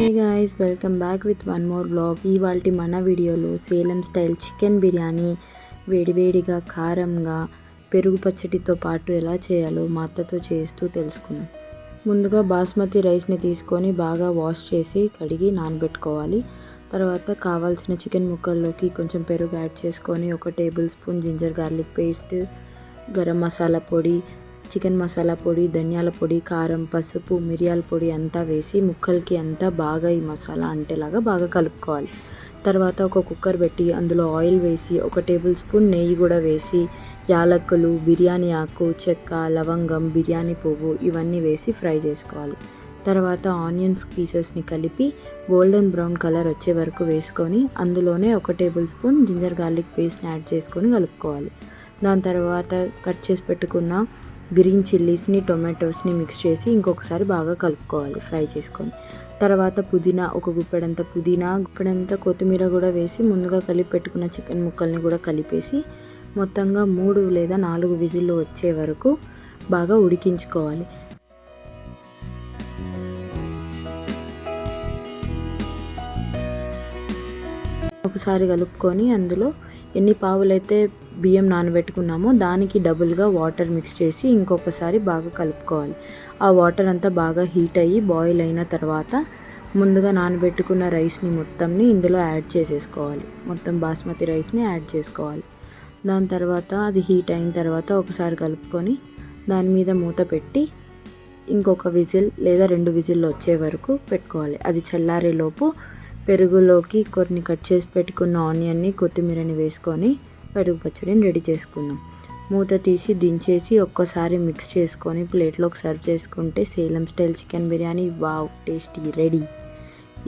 Hey guys, welcome back with one more vlog. ఇవాల్టి మన వీడియోలో సేలం స్టైల్ చికెన్ బిర్యానీ వేడివేడిగా కారంగా పెరుగు పచ్చడితో పాటు ఎలా చేయాలో మా అత్తతో చేస్తూ తెలుసుకుందాం. ముందుగా బాస్మతి రైస్ని తీసుకొని బాగా వాష్ చేసి కడిగి నానబెట్టుకోవాలి. తర్వాత కావాల్సిన చికెన్ ముక్కల్లోకి కొంచెం పెరుగు యాడ్ చేసుకొని 1 tablespoon ginger garlic paste, garam masala పొడి, చికెన్ మసాలా పొడి, ధనియాల పొడి, కారం, పసుపు, మిరియాల పొడి అంతా వేసి ముక్కలకి అంతా బాగా ఈ మసాలా అంటేలాగా బాగా కలుపుకోవాలి. తర్వాత ఒక కుక్కర్ పెట్టి అందులో ఆయిల్ వేసి 1 టేబుల్ స్పూన్ నెయ్యి కూడా వేసి యాలక్కులు, బిర్యానీ ఆకు, చెక్క, లవంగం, బిర్యానీ పువ్వు ఇవన్నీ వేసి ఫ్రై చేసుకోవాలి. తర్వాత ఆనియన్స్ పీసెస్ని కలిపి గోల్డెన్ బ్రౌన్ కలర్ వచ్చే వరకు వేసుకొని అందులోనే 1 టేబుల్ స్పూన్ జింజర్ గార్లిక్ పేస్ట్ని యాడ్ చేసుకొని కలుపుకోవాలి. దాని తర్వాత కట్ చేసి పెట్టుకున్న గ్రీన్ చిల్లీస్ని, టొమాటోస్ని మిక్స్ చేసి ఇంకొకసారి బాగా కలుపుకోవాలి ఫ్రై చేసుకొని. తర్వాత పుదీనా, ఒక గుప్పెడంత పుదీనా, గుప్పెడంత కొత్తిమీర కూడా వేసి ముందుగా కలిపి పెట్టుకున్న చికెన్ ముక్కల్ని కూడా కలిపేసి మొత్తంగా 3 లేదా 4 విజిల్లు వచ్చే వరకు బాగా ఉడికించుకోవాలి. ఒకసారి కలుపుకొని అందులో ఎన్ని పావులైతే బియ్యం నానబెట్టుకున్నామో దానికి డబుల్గా వాటర్ మిక్స్ చేసి ఇంకొకసారి బాగా కలుపుకోవాలి. ఆ వాటర్ అంతా బాగా హీట్ అయ్యి బాయిల్ అయిన తర్వాత ముందుగా నానబెట్టుకున్న రైస్ని మొత్తంని ఇందులో యాడ్ చేసేసుకోవాలి. మొత్తం బాస్మతి రైస్ని యాడ్ చేసుకోవాలి. దాని తర్వాత అది హీట్ అయిన తర్వాత ఒకసారి కలుపుకొని దాని మీద మూత పెట్టి ఇంకొక విజిల్ లేదా 2 విజిల్లు వచ్చే వరకు పెట్టుకోవాలి. అది చల్లారేలోపు పెరుగులోకి కొన్ని కట్ చేసి పెట్టుకున్న ఆనియన్ని, కొత్తిమీరని వేసుకొని పెరుగు పచ్చడిని రెడీ చేసుకుందాం. మూత తీసి దించేసి ఒక్కసారి మిక్స్ చేసుకొని ప్లేట్లోకి సర్వ్ చేసుకుంటే Salem style chicken biryani wow tasty ready.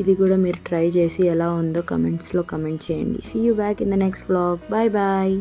ఇది కూడా మీరు ట్రై చేసి ఎలా ఉందో కమెంట్స్లో కమెంట్ చేయండి. See you back in the next vlog. Bye bye.